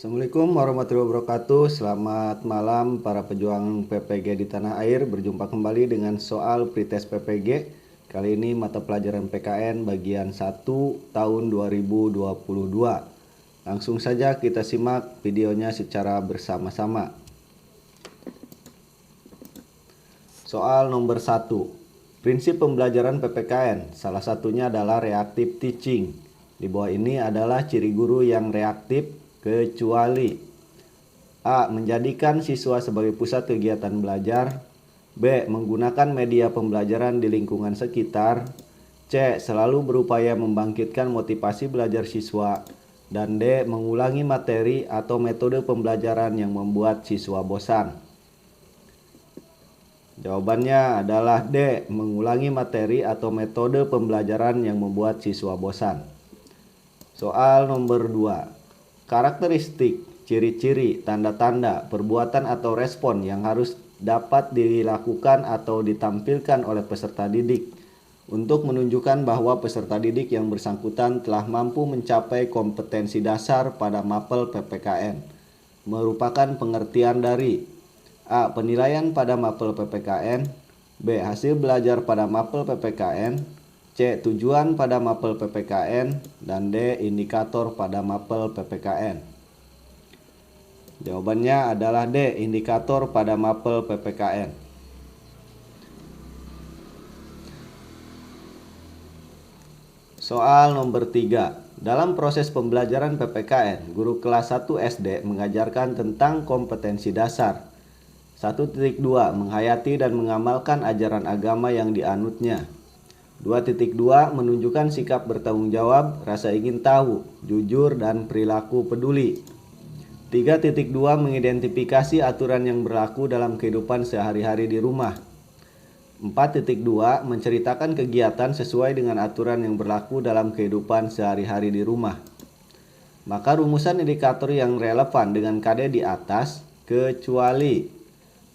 Assalamualaikum warahmatullahi wabarakatuh. Selamat malam para pejuang PPG di tanah air. Berjumpa kembali dengan soal pretest PPG. Kali ini mata pelajaran PKN bagian 1 tahun 2022. Langsung saja kita simak videonya secara bersama-sama. Soal nomor 1. Prinsip pembelajaran PPKN. Salah satunya adalah reactive teaching. Di bawah ini adalah ciri guru yang reaktif kecuali A. Menjadikan siswa sebagai pusat kegiatan belajar. B. Menggunakan media pembelajaran di lingkungan sekitar. C. Selalu berupaya membangkitkan motivasi belajar siswa. Dan D. Mengulangi materi atau metode pembelajaran yang membuat siswa bosan. Jawabannya adalah D. Mengulangi materi atau metode pembelajaran yang membuat siswa bosan. Soal nomor 2. Karakteristik, ciri-ciri, tanda-tanda, perbuatan atau respon yang harus dapat dilakukan atau ditampilkan oleh peserta didik untuk menunjukkan bahwa peserta didik yang bersangkutan telah mampu mencapai kompetensi dasar pada mapel PPKN. Merupakan pengertian dari A. Penilaian pada mapel PPKN. B. Hasil belajar pada mapel PPKN. C. Tujuan pada mapel PPKN. Dan D. Indikator pada mapel PPKN. Jawabannya adalah D. Indikator pada mapel PPKN. Soal nomor 3. Dalam proses pembelajaran PPKN, guru kelas 1 SD mengajarkan tentang kompetensi dasar. 1.2. Menghayati dan mengamalkan ajaran agama yang dianutnya. 2.2. Menunjukkan sikap bertanggung jawab, rasa ingin tahu, jujur, dan perilaku peduli. 3.2. Mengidentifikasi aturan yang berlaku dalam kehidupan sehari-hari di rumah. 4.2. Menceritakan kegiatan sesuai dengan aturan yang berlaku dalam kehidupan sehari-hari di rumah. Maka rumusan indikator yang relevan dengan KD di atas, kecuali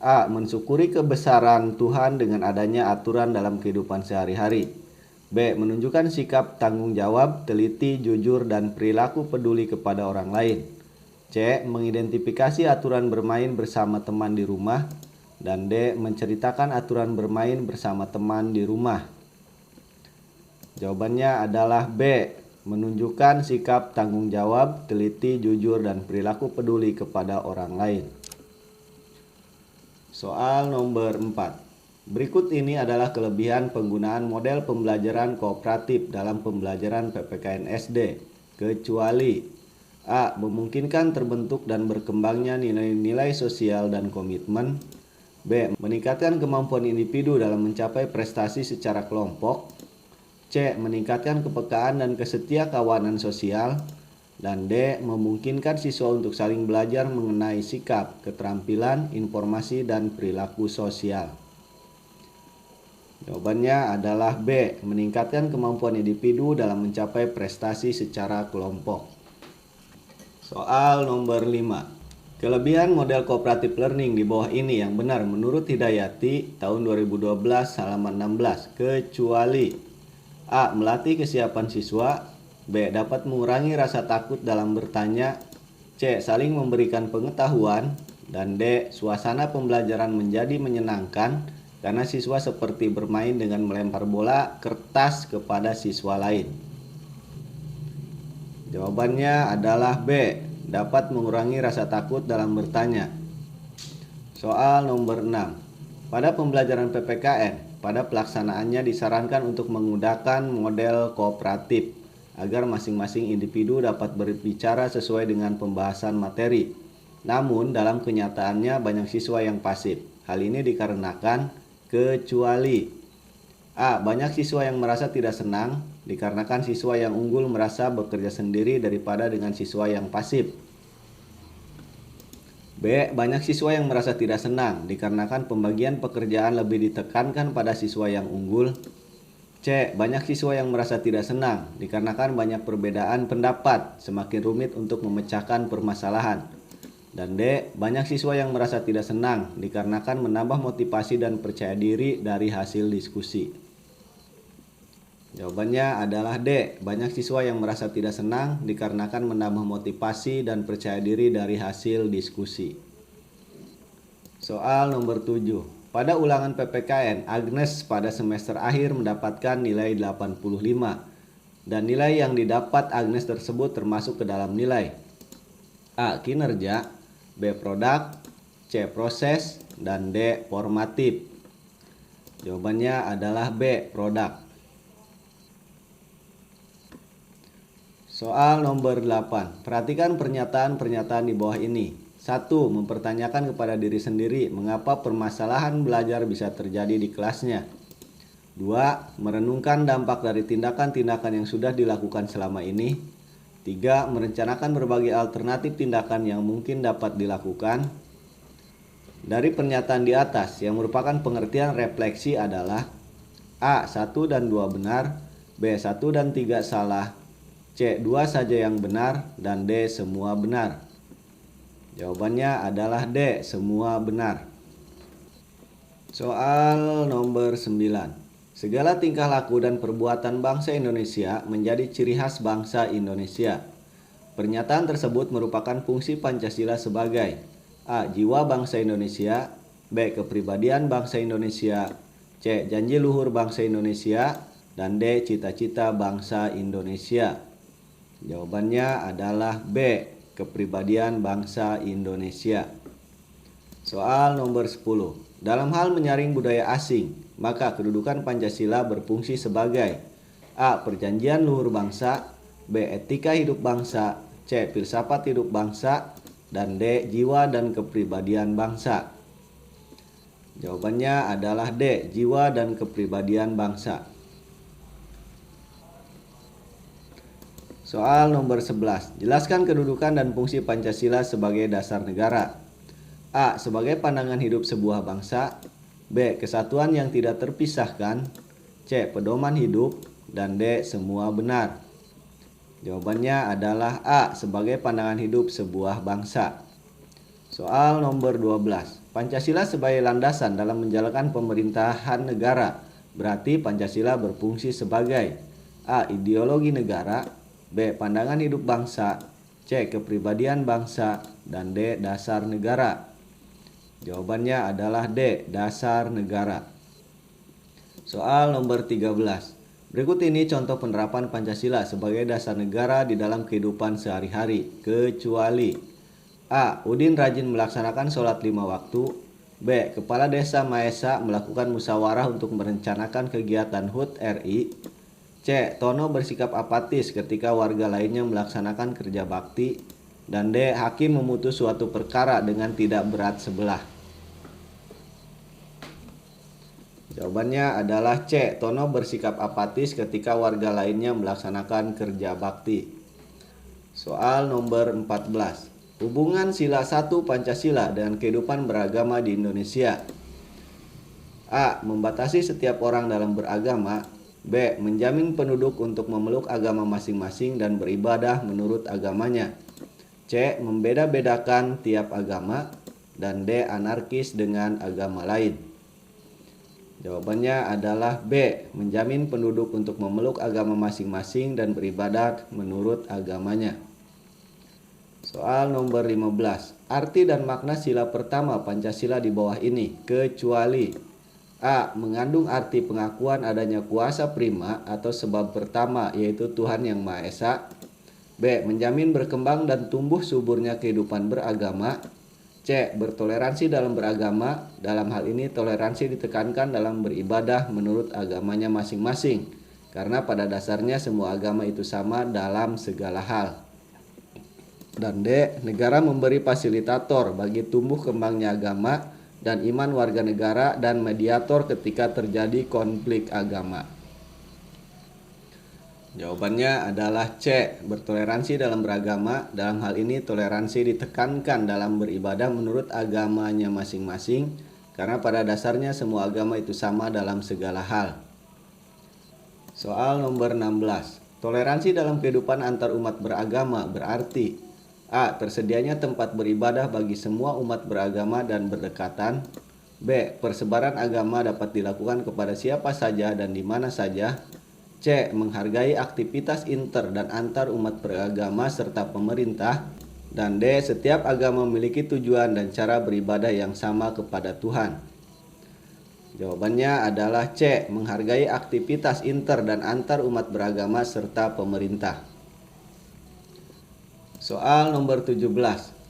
A. Mensyukuri kebesaran Tuhan dengan adanya aturan dalam kehidupan sehari-hari. B. Menunjukkan sikap tanggung jawab, teliti, jujur, dan perilaku peduli kepada orang lain. C. Mengidentifikasi aturan bermain bersama teman di rumah. Dan D. Menceritakan aturan bermain bersama teman di rumah. Jawabannya adalah B. Menunjukkan sikap tanggung jawab, teliti, jujur, dan perilaku peduli kepada orang lain. Soal nomor 4. Berikut ini adalah kelebihan penggunaan model pembelajaran kooperatif dalam pembelajaran PPKN SD. Kecuali A. Memungkinkan terbentuk dan berkembangnya nilai-nilai sosial dan komitmen. B. Meningkatkan kemampuan individu dalam mencapai prestasi secara kelompok. C. Meningkatkan kepekaan dan kesetiakawanan sosial. Dan D. Memungkinkan siswa untuk saling belajar mengenai sikap, keterampilan, informasi, dan perilaku sosial. Jawabannya adalah B. Meningkatkan kemampuan individu dalam mencapai prestasi secara kelompok. Soal nomor 5. Kelebihan model cooperative learning di bawah ini yang benar menurut Hidayati tahun 2012 halaman 16. Kecuali A. Melatih kesiapan siswa. B. Dapat mengurangi rasa takut dalam bertanya. C. Saling memberikan pengetahuan. Dan D. Suasana pembelajaran menjadi menyenangkan karena siswa seperti bermain dengan melempar bola kertas kepada siswa lain. Jawabannya adalah B. Dapat mengurangi rasa takut dalam bertanya. Soal nomor 6. Pada pembelajaran PPKN, pada pelaksanaannya disarankan untuk menggunakan model kooperatif agar masing-masing individu dapat berbicara sesuai dengan pembahasan materi. Namun dalam kenyataannya banyak siswa yang pasif. Hal ini dikarenakan kecuali A. Banyak siswa yang merasa tidak senang dikarenakan siswa yang unggul merasa bekerja sendiri daripada dengan siswa yang pasif. B. Banyak siswa yang merasa tidak senang dikarenakan pembagian pekerjaan lebih ditekankan pada siswa yang unggul. C. Banyak siswa yang merasa tidak senang dikarenakan banyak perbedaan pendapat semakin rumit untuk memecahkan permasalahan. Dan D. Banyak siswa yang merasa tidak senang dikarenakan menambah motivasi dan percaya diri dari hasil diskusi. Jawabannya adalah D. Banyak siswa yang merasa tidak senang dikarenakan menambah motivasi dan percaya diri dari hasil diskusi. Soal nomor 7. Pada ulangan PPKN, Agnes pada semester akhir mendapatkan nilai 85. Dan nilai yang didapat Agnes tersebut termasuk ke dalam nilai A. Kinerja, B. Produk, C. Proses, dan D. Formatif. Jawabannya adalah B. Produk. Soal nomor 8. Perhatikan pernyataan-pernyataan di bawah ini. 1. Mempertanyakan kepada diri sendiri mengapa permasalahan belajar bisa terjadi di kelasnya. 2. Merenungkan dampak dari tindakan-tindakan yang sudah dilakukan selama ini. 3. Merencanakan berbagai alternatif tindakan yang mungkin dapat dilakukan. Dari pernyataan di atas yang merupakan pengertian refleksi adalah A. 1 dan 2 benar, B. 1 dan 3 salah, C. 2 saja yang benar, dan D. Semua benar. Jawabannya adalah D. Semua benar. Soal nomor 9. Segala tingkah laku dan perbuatan bangsa Indonesia menjadi ciri khas bangsa Indonesia. Pernyataan tersebut merupakan fungsi Pancasila sebagai A. Jiwa bangsa Indonesia, B. Kepribadian bangsa Indonesia, C. Janji luhur bangsa Indonesia, dan D. Cita-cita bangsa Indonesia. Jawabannya adalah B. Kepribadian bangsa Indonesia. Soal nomor 10. Dalam hal menyaring budaya asing, maka kedudukan Pancasila berfungsi sebagai A. Perjanjian luhur bangsa, B. Etika hidup bangsa, C. Filsafat hidup bangsa, dan D. Jiwa dan kepribadian bangsa. Jawabannya adalah D. Jiwa dan kepribadian bangsa. Soal nomor 11. Jelaskan kedudukan dan fungsi Pancasila sebagai dasar negara. A. Sebagai pandangan hidup sebuah bangsa, B. Kesatuan yang tidak terpisahkan, C. Pedoman hidup, dan D. Semua benar. Jawabannya adalah A. Sebagai pandangan hidup sebuah bangsa. Soal nomor 12. Pancasila sebagai landasan dalam menjalankan pemerintahan negara, berarti Pancasila berfungsi sebagai A. Ideologi negara, B. Pandangan hidup bangsa, C. Kepribadian bangsa, dan D. Dasar negara. Jawabannya adalah D. Dasar negara. Soal nomor 13. Berikut ini contoh penerapan Pancasila sebagai dasar negara di dalam kehidupan sehari-hari, kecuali A. Udin rajin melaksanakan sholat 5 waktu, B. Kepala Desa Maesa melakukan musyawarah untuk merencanakan kegiatan HUT RI, C. Tono bersikap apatis ketika warga lainnya melaksanakan kerja bakti, dan D. Hakim memutus suatu perkara dengan tidak berat sebelah. Jawabannya adalah C. Tono bersikap apatis ketika warga lainnya melaksanakan kerja bakti. Soal nomor 14. Hubungan sila 1 Pancasila dengan kehidupan beragama di Indonesia. A. Membatasi setiap orang dalam beragama, B. Menjamin penduduk untuk memeluk agama masing-masing dan beribadah menurut agamanya, C. Membeda-bedakan tiap agama, dan D. Anarkis dengan agama lain. Jawabannya adalah B. Menjamin penduduk untuk memeluk agama masing-masing dan beribadah menurut agamanya. Soal nomor 15. Arti dan makna sila pertama Pancasila di bawah ini, kecuali A. Mengandung arti pengakuan adanya kuasa prima atau sebab pertama, yaitu Tuhan Yang Maha Esa. B. Menjamin berkembang dan tumbuh suburnya kehidupan beragama. C. Bertoleransi dalam beragama. Dalam hal ini toleransi ditekankan dalam beribadah menurut agamanya masing-masing, karena pada dasarnya semua agama itu sama dalam segala hal. Dan D. Negara memberi fasilitator bagi tumbuh kembangnya agama dan iman warga negara dan mediator ketika terjadi konflik agama. Jawabannya adalah C. Bertoleransi dalam beragama. Dalam hal ini toleransi ditekankan dalam beribadah menurut agamanya masing-masing, karena pada dasarnya semua agama itu sama dalam segala hal. Soal nomor 16. Toleransi dalam kehidupan antar umat beragama berarti A. Tersedianya tempat beribadah bagi semua umat beragama dan berdekatan. B. Persebaran agama dapat dilakukan kepada siapa saja dan di mana saja. C. Menghargai aktivitas inter dan antar umat beragama serta pemerintah. Dan D. Setiap agama memiliki tujuan dan cara beribadah yang sama kepada Tuhan. Jawabannya adalah C. Menghargai aktivitas inter dan antar umat beragama serta pemerintah. Soal nomor 17.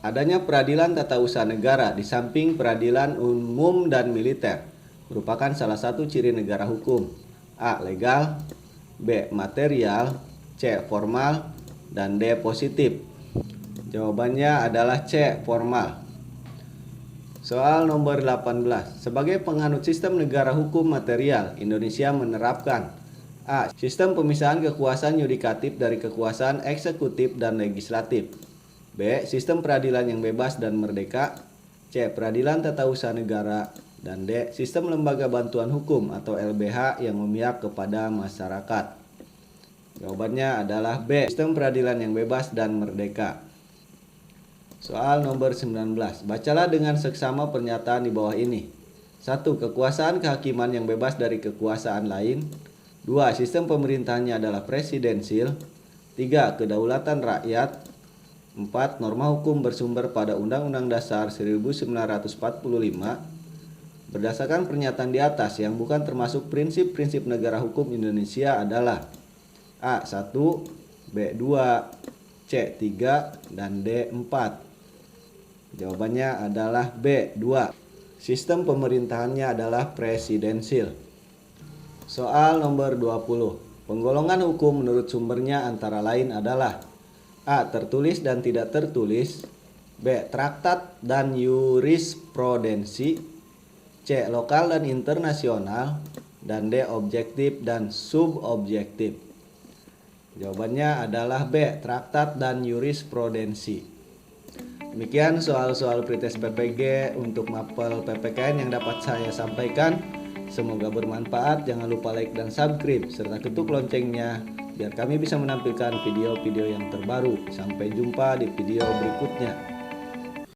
Adanya peradilan tata usaha negara di samping peradilan umum dan militer merupakan salah satu ciri negara hukum. A. Legal, B. Material, C. Formal, dan D. Positif. Jawabannya adalah C. Formal. Soal nomor 18. Sebagai penganut sistem negara hukum material, Indonesia menerapkan A. Sistem pemisahan kekuasaan yudikatif dari kekuasaan eksekutif dan legislatif. B. Sistem peradilan yang bebas dan merdeka. C. Peradilan tata usaha negara. Dan D. Sistem lembaga bantuan hukum atau LBH yang memihak kepada masyarakat. Jawabannya adalah B. Sistem peradilan yang bebas dan merdeka. Soal nomor 19. Bacalah dengan seksama pernyataan di bawah ini. 1. Kekuasaan kehakiman yang bebas dari kekuasaan lain. 2. Sistem pemerintahannya adalah presidensil. 3. Kedaulatan rakyat. 4. Norma hukum bersumber pada Undang-Undang Dasar 1945. Berdasarkan pernyataan di atas yang bukan termasuk prinsip-prinsip negara hukum Indonesia adalah A. 1, B. 2, C. 3, dan D. 4. Jawabannya adalah B. 2. Sistem pemerintahannya adalah presidensil. Soal nomor 20. Penggolongan hukum menurut sumbernya antara lain adalah A. Tertulis dan tidak tertulis. B. Traktat dan jurisprudensi. C. Lokal dan internasional. Dan D. Objektif dan subobjektif. Jawabannya adalah B. Traktat dan jurisprudensi. Demikian soal-soal pretest PPG untuk mapel PPKN yang dapat saya sampaikan. Semoga bermanfaat. Jangan lupa like dan subscribe serta ketuk loncengnya biar kami bisa menampilkan video-video yang terbaru. Sampai jumpa di video berikutnya.